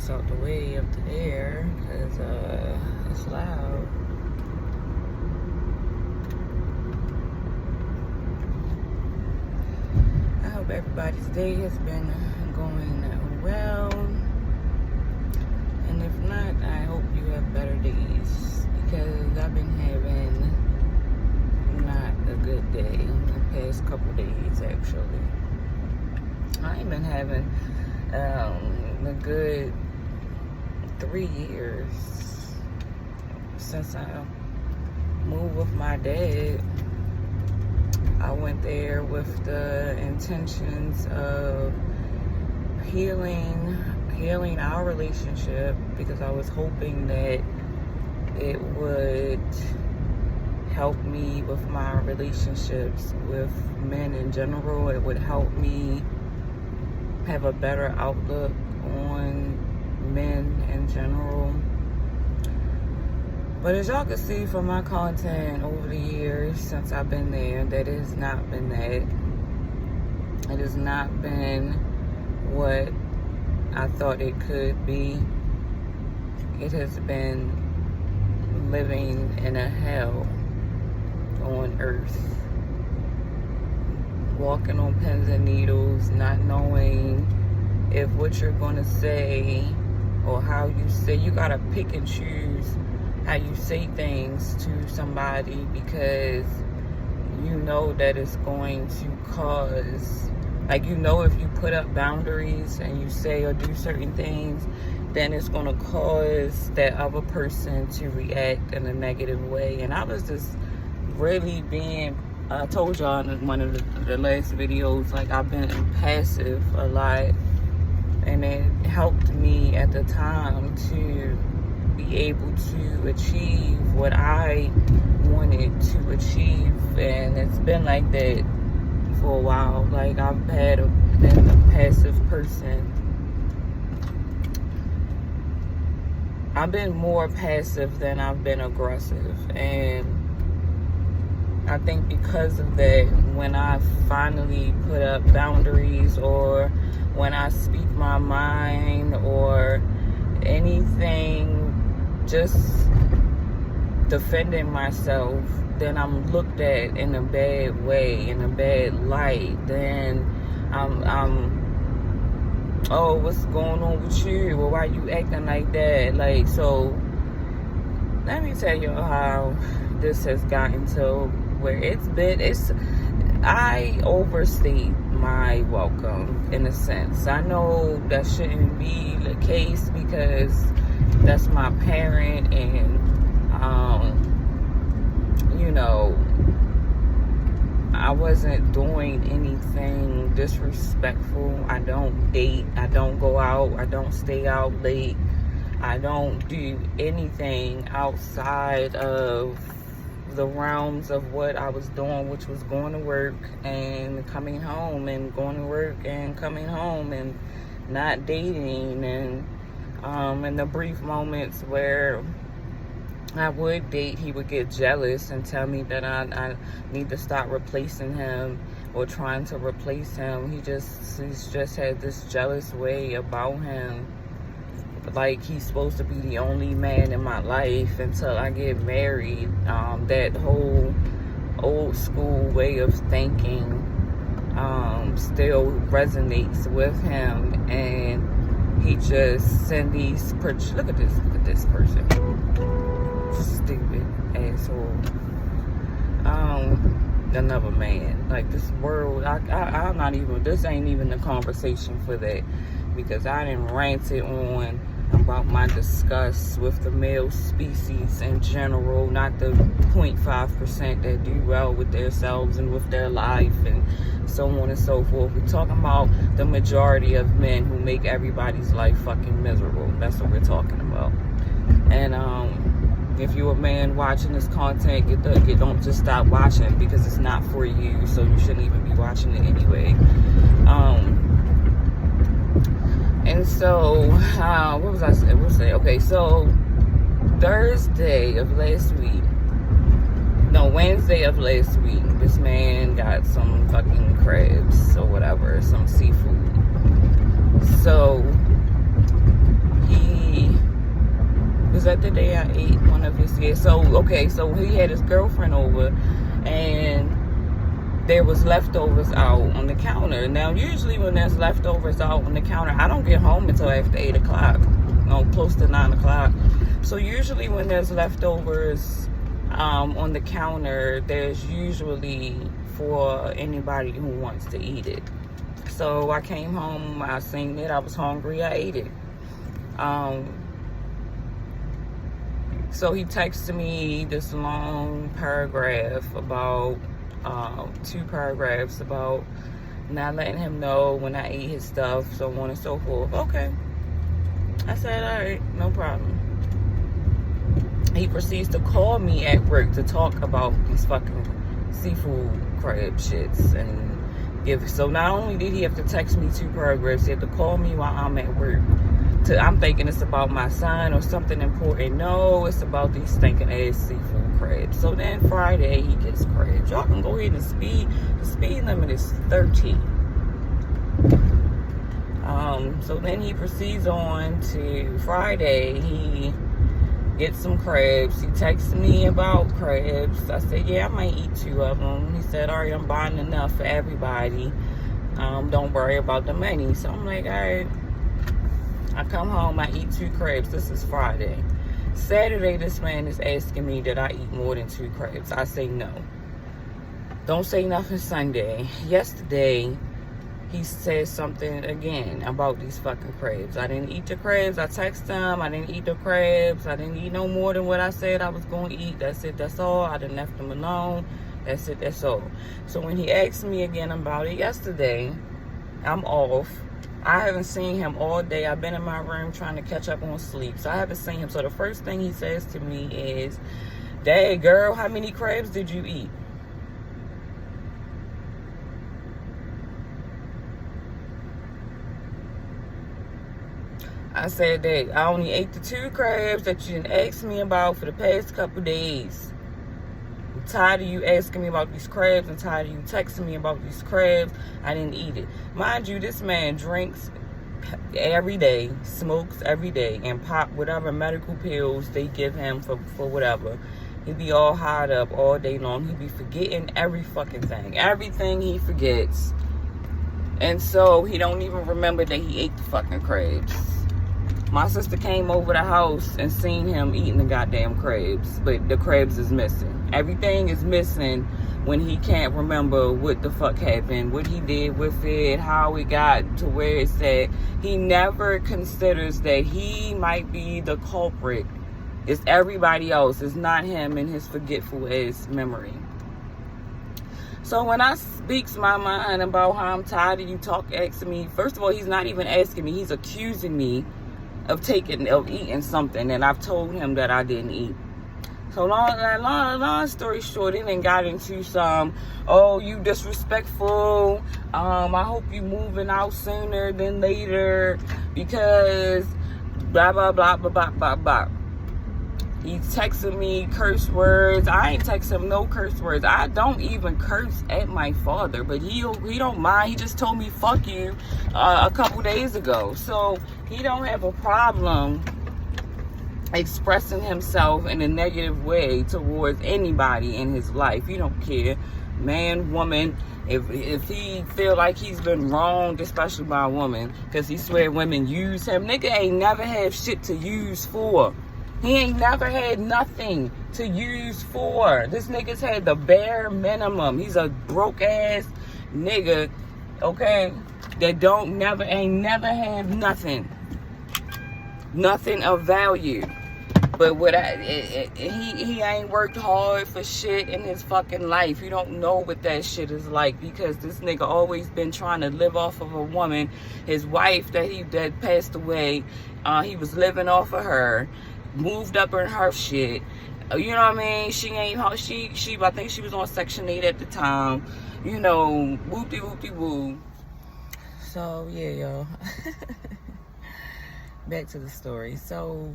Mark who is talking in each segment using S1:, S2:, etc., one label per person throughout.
S1: this out the way up there because it's loud. I hope everybody's day has been going well. And if not, I hope you have better days because I've been having not a good day the past couple days actually. I've been having a good 3 years since I moved with my dad. I went there with the intentions of healing our relationship because I was hoping that it would help me with my relationships with men in general. It would help me have a better outlook on men in general. But as y'all can see from my content over the years since I've been there, that it has not been that. It has not been what I thought it could be. It has been living in a hell on earth. Walking on pins and needles, not knowing if what you're going to say or how you say. You got to pick and choose how you say things to somebody because you know that it's going to cause, like, you know, if you put up boundaries and you say or do certain things, then it's going to cause that other person to react in a negative way. And I was just really being, I told y'all in one of the last videos, like, I've been passive a lot, and it helped me at the time to be able to achieve what I wanted to achieve. And it's been like that for a while. Like, I've been a passive person. I've been more passive than I've been aggressive, and I think because of that, when I finally put up boundaries or when I speak my mind or anything, just defending myself, then I'm looked at in a bad way, in a bad light. Then oh, what's going on with you? Well, why you acting like that? Like, so let me tell you how this has gotten to where I overstayed my welcome in a sense. I know that shouldn't be the case because that's my parent, and you know, I wasn't doing anything disrespectful. I don't date, I don't go out, I don't stay out late, I don't do anything outside of the realms of what I was doing, which was going to work and coming home, and going to work and coming home, and not dating. And in the brief moments where I would date, he would get jealous and tell me that I need to stop replacing him or trying to replace him. He's just had this jealous way about him. Like, he's supposed to be the only man in my life until I get married. That whole old school way of thinking still resonates with him, and he just send these look at this person, stupid asshole. Another man. Like, this world, I'm not even, this ain't even the conversation for that, because I didn't rant it on about my disgust with the male species in general, not the 0.5% that do well with themselves and with their life and so on and so forth. We're talking about the majority of men who make everybody's life fucking miserable. That's what we're talking about. And if you're a man watching this content, don't just stop watching, because it's not for you, so you shouldn't even be watching it anyway. And so, what was I saying? Okay, so Wednesday of last week, this man got some fucking crabs or whatever, some seafood. So he Was that the day I ate one of his? Yeah. So okay. So he had his girlfriend over, and there was leftovers out on the counter. Now, usually when there's leftovers out on the counter, I don't get home until after 8 o'clock, close to 9 o'clock. So usually when there's leftovers on the counter, there's usually for anybody who wants to eat it. So I came home, I seen it, I was hungry, I ate it. So he texted me this long paragraph about 2 paragraphs about not letting him know when I ate his stuff, so on and so forth. Okay. I said, all right, no problem. He proceeds to call me at work to talk about these fucking seafood crab shits and give. So not only did he have to text me 2 paragraphs, he had to call me while I'm at work. I'm thinking it's about my son or something important. No, it's about these stinking ass seafood crabs. So then Friday he gets crabs. Y'all can go ahead and speed. The speed limit is 30. So then he proceeds on to Friday. He gets some crabs. He texts me about crabs. I said, yeah, I might eat 2 of them. He said, all right, I'm buying enough for everybody. Don't worry about the money. So I'm like, all right. I come home, I eat 2 crabs. This is Friday. Saturday, this man is asking me that I eat more than 2 crabs. I say no. Don't say nothing Sunday. Yesterday, he said something again about these fucking crabs. I didn't eat the crabs. I texted him. I didn't eat the crabs. I didn't eat no more than what I said I was going to eat. That's it. That's all. I done left him alone. That's it. That's all. So when he asked me again about it yesterday, I'm off. I haven't seen him all day. I've been in my room trying to catch up on sleep. So I haven't seen him. So the first thing he says to me is, "Dang, girl, how many crabs did you eat?" I said that I only ate the 2 crabs that you didn't ask me about for the past couple days. I'm tired of you asking me about these crabs. I'm tired of you texting me about these crabs. I didn't eat it. Mind you, this man drinks every day, smokes every day, and pop whatever medical pills they give him for whatever. He be all high up all day long. He be forgetting every fucking thing. Everything he forgets. And so he don't even remember that he ate the fucking crabs. My sister came over the house and seen him eating the goddamn crabs, but the crabs is missing. Everything is missing when he can't remember what the fuck happened, what he did with it, how it got to where it's at. He never considers that he might be the culprit. It's everybody else. It's not him and his forgetful ass memory. So when I speaks my mind about how I'm tired of you asking me, first of all, he's not even asking me. He's accusing me of eating something that I've told him that I didn't eat. So long story short, it then got into some, oh, you disrespectful. I hope you moving out sooner than later because blah, blah, blah, blah, blah, blah, blah. He's texting me curse words. I ain't texting him no curse words. I don't even curse at my father, but he don't mind. He just told me fuck you a couple days ago. So he don't have a problem expressing himself in a negative way towards anybody in his life. He don't care, man, woman. If he feel like he's been wronged, especially by a woman, because he swear women use him. Nigga ain't never had shit to use for. He ain't never had nothing to use for. This nigga's had the bare minimum. He's a broke ass nigga, okay, that ain't never had nothing. Nothing of value. But he ain't worked hard for shit in his fucking life. You don't know what that shit is like because this nigga always been trying to live off of a woman. His wife that passed away, he was living off of her. Moved up in her shit. You know what I mean? She I think she was on Section 8 at the time. You know, whoopty-whoopty-woo. So, yeah, y'all. Back to the story. So,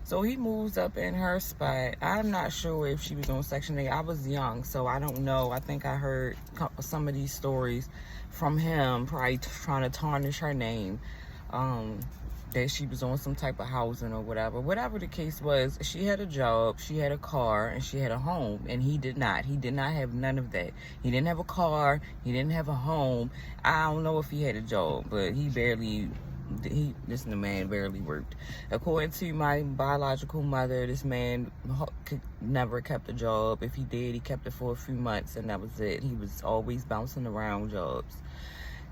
S1: so he moves up in her spot. I'm not sure if she was on Section 8. I was young, so I don't know. I think I heard some of these stories from him, probably trying to tarnish her name. that she was on some type of housing or whatever the case was. She had a job, she had a car, and she had a home, and he did not have none of that. He didn't have a car, he didn't have a home. I don't know if he had a job, but this man barely worked. According to my biological mother, this man never kept a job. If he did, he kept it for a few months, and that was it. He was always bouncing around jobs.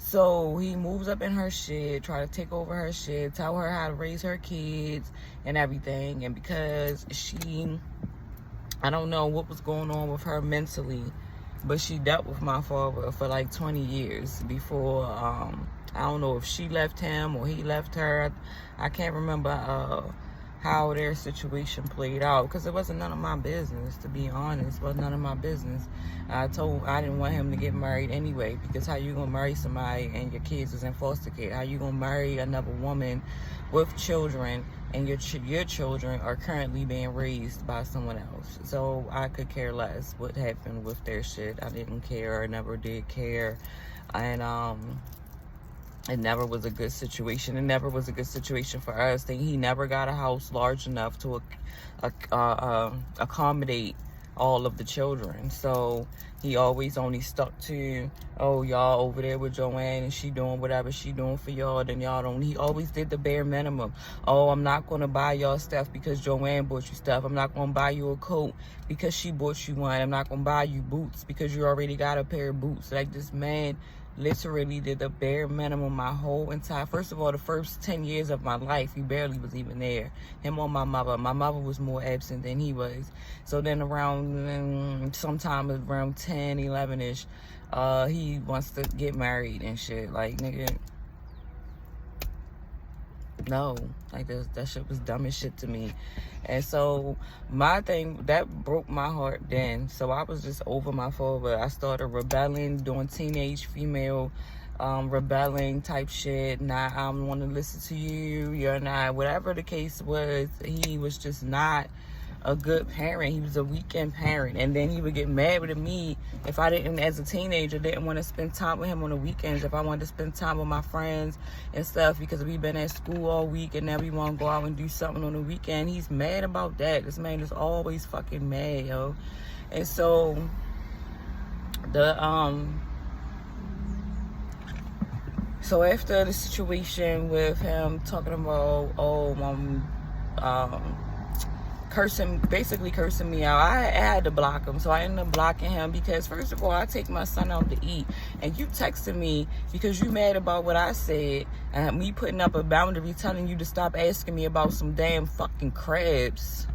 S1: So he moves up in her shit, try to take over her shit, tell her how to raise her kids and everything. And because I don't know what was going on with her mentally, but she dealt with my father for like 20 years before, I don't know if she left him or he left her. I can't remember how their situation played out, because it wasn't none of my business, to be honest. It wasn't none of my business. I didn't want him to get married anyway, because how you gonna marry somebody and your kids is in foster care? How you gonna marry another woman with children and your children are currently being raised by someone else? So I could care less what happened with their shit. I didn't care. I never did care. And it never was a good situation. It never was a good situation for us. He never got a house large enough to accommodate all of the children. So he always only stuck to, oh, y'all over there with Joanne and she doing whatever she doing for y'all, then y'all don't. He always did the bare minimum. Oh, I'm not going to buy y'all stuff because Joanne bought you stuff. I'm not going to buy you a coat because she bought you one. I'm not going to buy you boots because you already got a pair of boots. Like, this man literally did the bare minimum my whole entire, first of all, the first 10 years of my life, he barely was even there. Him or my mother. My mother was more absent than he was. So then around, sometime around 10, 11-ish, he wants to get married and shit. Like, nigga, no. Like, that shit was dumb as shit to me. And so my thing, that broke my heart then. So I was just over my father. I started rebelling, doing teenage female rebelling type shit. Nah, I don't want to listen to you. You're not. Whatever the case was, he was just not a good parent. He was a weekend parent. And then he would get mad at me if I didn't, as a teenager, didn't want to spend time with him on the weekends. If I wanted to spend time with my friends and stuff, because we've been at school all week and now we want to go out and do something on the weekend. He's mad about that. This man is always fucking mad, yo. And so so after the situation with him talking about, basically cursing me out, I had to block him. So I ended up blocking him because, first of all, I take my son out to eat and you texted me because you mad about what I said and me putting up a boundary telling you to stop asking me about some damn fucking crabs.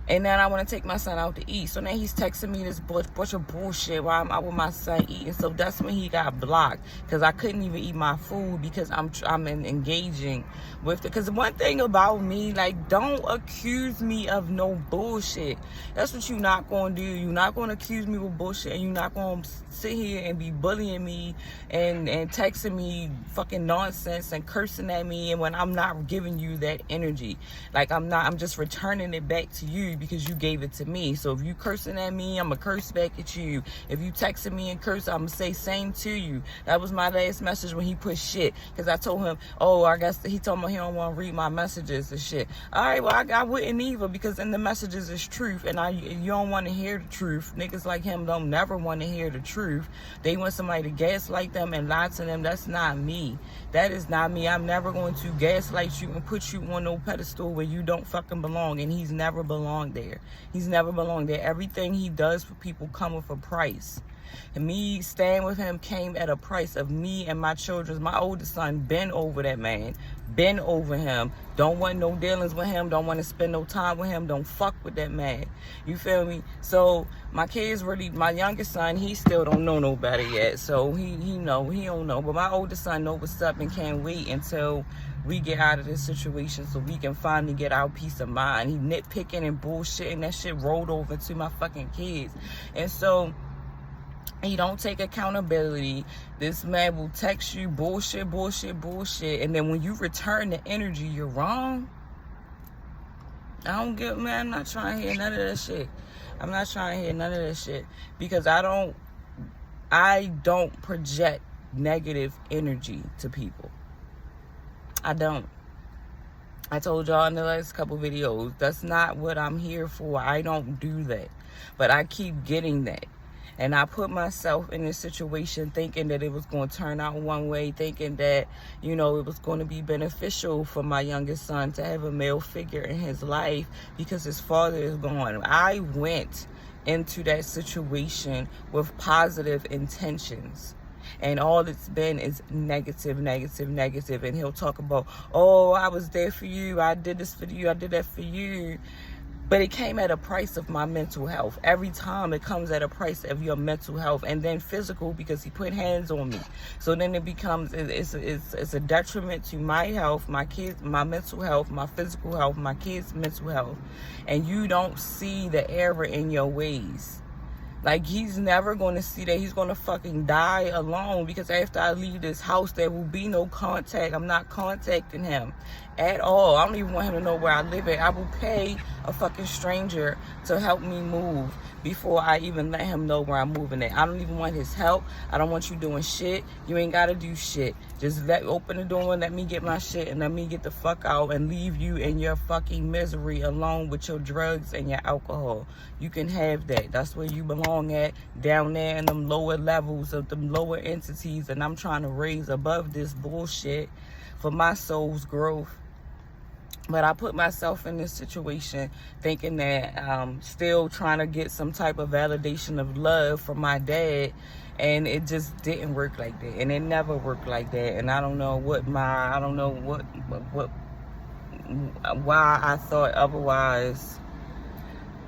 S1: And then I want to take my son out to eat. So now he's texting me this bunch of bullshit while I'm out with my son eating. So that's when he got blocked, because I couldn't even eat my food because I'm engaging with it. Because one thing about me, like, don't accuse me of no bullshit. That's what you're not going to do. You're not going to accuse me with bullshit, and you're not going to sit here and be bullying me and texting me fucking nonsense and cursing at me, and when I'm not giving you that energy. Like, I'm just returning it back to you because you gave it to me. So if you cursing at me, I'm gonna curse back at you. If you texting me and curse, I'm gonna say same to you. That was my last message when he put shit, because I told him, oh, I guess he told me he don't want to read my messages and shit. All right, well, I wouldn't either, because in the messages is truth, and you don't want to hear the truth. Niggas like him don't never want to hear the truth. They want somebody to gaslight them and lie to them. That's not me. That is not me. I'm never going to gaslight you and put you on no pedestal where you don't fucking belong. And he's never belonged there. He's never belonged there. Everything he does for people come with a price. And me staying with him came at a price of me and my children. My oldest son been over that man. Been over him. Don't want no dealings with him. Don't want to spend no time with him. Don't fuck with that man. You feel me? So my kids really, my youngest son, he still don't know no better yet. So he don't know. But my oldest son know what's up and can't wait until we get out of this situation so we can finally get our peace of mind. He nitpicking and bullshitting. That shit rolled over to my fucking kids. And so he don't take accountability. This man will text you bullshit. And then when you return the energy, you're wrong. I'm not trying to hear none of that shit. I'm not trying to hear none of that shit. Because I don't project negative energy to people. I don't. I told y'all in the last couple videos, that's not what I'm here for. I don't do that. But I keep getting that. And I put myself in this situation thinking that it was going to turn out one way, thinking that, you know, it was going to be beneficial for my youngest son to have a male figure in his life because his father is gone. I went into that situation with positive intentions. And all it's been is negative, negative, negative. And he'll talk about, oh, I was there for you. I did this for you. I did that for you. But it came at a price of my mental health. Every time it comes at a price of your mental health, and then physical, because he put hands on me. So then it becomes, it's a detriment to my health, my kids, my mental health, my physical health, my kids' mental health. And you don't see the error in your ways. Like, he's never going to see that. He's going to fucking die alone, because after I leave this house, there will be no contact. I'm not contacting him at all. I don't even want him to know where I live at. I will pay a fucking stranger to help me move before I even let him know where I'm moving at. I don't even want his help. I don't want you doing shit. You ain't got to do shit. Just open the door and let me get my shit and let me get the fuck out and leave you in your fucking misery alone with your drugs and your alcohol. You can have that. That's where you belong at, down there in them lower levels of them lower entities, and I'm trying to raise above this bullshit for my soul's growth. But I put myself in this situation thinking that still trying to get some type of validation of love from my dad, and it just didn't work like that, and it never worked like that. And I don't know why I thought otherwise.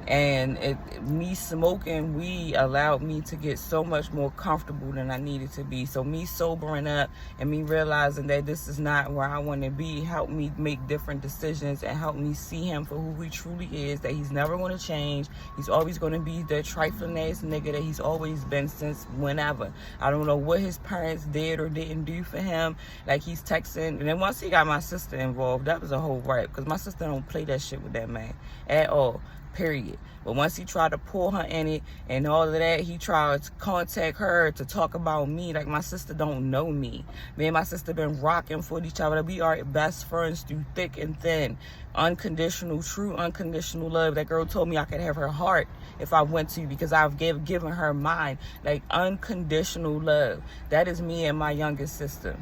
S1: And me smoking weed allowed me to get so much more comfortable than I needed to be. So me sobering up and me realizing that this is not where I want to be helped me make different decisions and helped me see him for who he truly is, that he's never going to change. He's always going to be the trifling ass nigga that he's always been since whenever. I don't know what his parents did or didn't do for him. Like, he's texting. And then once he got my sister involved, that was a whole rap, because my sister don't play that shit with that man at all. Period. But once he tried to pull her in it and all of that, he tried to contact her to talk about me. Like, my sister don't know me. Me and my sister been rocking for each other. We are best friends through thick and thin. Unconditional, true unconditional love. That girl told me I could have her heart if I went to, because I've given her mine. Like, unconditional love. That is me and my youngest sister.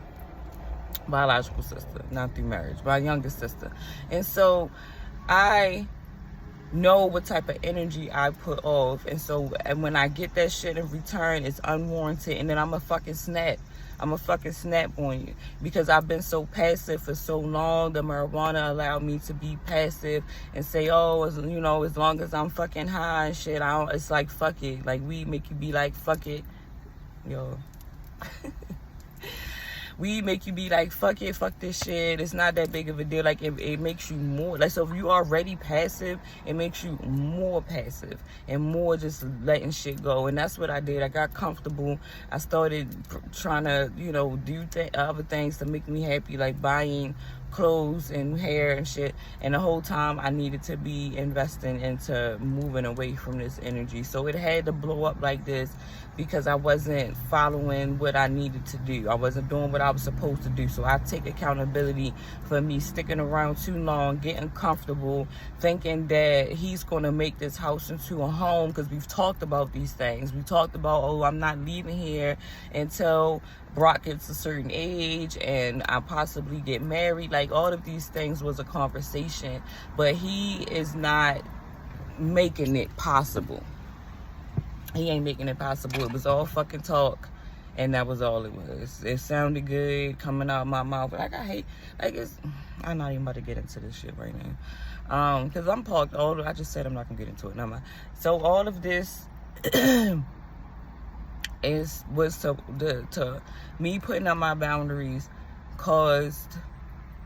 S1: Biological sister, not through marriage. My youngest sister. And so I know what type of energy I put off, and when I get that shit in return, it's unwarranted, and then I'm a fucking snap on you, because I've been so passive for so long. The marijuana allowed me to be passive and say, oh, as long as I'm fucking high and shit, it's like, fuck it. Like, weed make you be like, fuck it, yo. We make you be like, fuck it, fuck this shit. It's not that big of a deal. Like, it makes you more, like, so if you already passive, it makes you more passive and more just letting shit go. And that's what I did. I got comfortable. I started trying to, do other things to make me happy, like buying clothes and hair and shit. And the whole time I needed to be investing into moving away from this energy. So it had to blow up like this, because I wasn't following what I needed to do. I wasn't doing what I was supposed to do. So I take accountability for me sticking around too long, getting comfortable, thinking that he's going to make this house into a home, because we've talked about these things. We talked about, oh, I'm not leaving here until Brock gets a certain age and I possibly get married. Like, all of these things was a conversation, but he is not making it possible. He ain't making it possible. It was all fucking talk, and that was all it was. It sounded good coming out of my mouth, but I'm not even about to get into this shit right now, because I'm parked. I just said I'm not gonna get into it. Never mind. So all of this was to me putting up my boundaries caused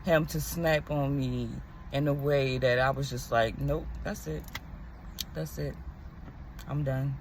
S1: him to snap on me in a way that I was just like, nope, that's it. I'm done.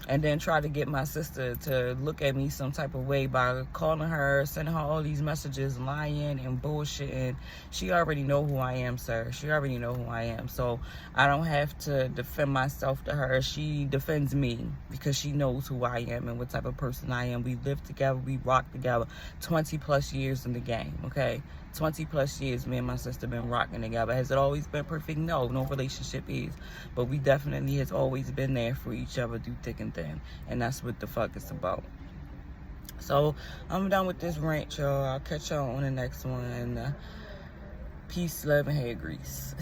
S1: and then try to get my sister to look at me some type of way by calling her, sending her all these messages, lying and bullshitting. She already know who I am, sir. She already know who I am. So I don't have to defend myself to her. She defends me because she knows who I am and what type of person I am. We live together. We rock together. 20 plus years in the game, okay? 20 plus years me and my sister been rocking together. Has it always been perfect? No relationship is, but we definitely has always been there for each other through thick and thin, and that's what the fuck it's about. So I'm done with this rant, y'all. I'll catch y'all on the next one. Peace, love, and hair grease.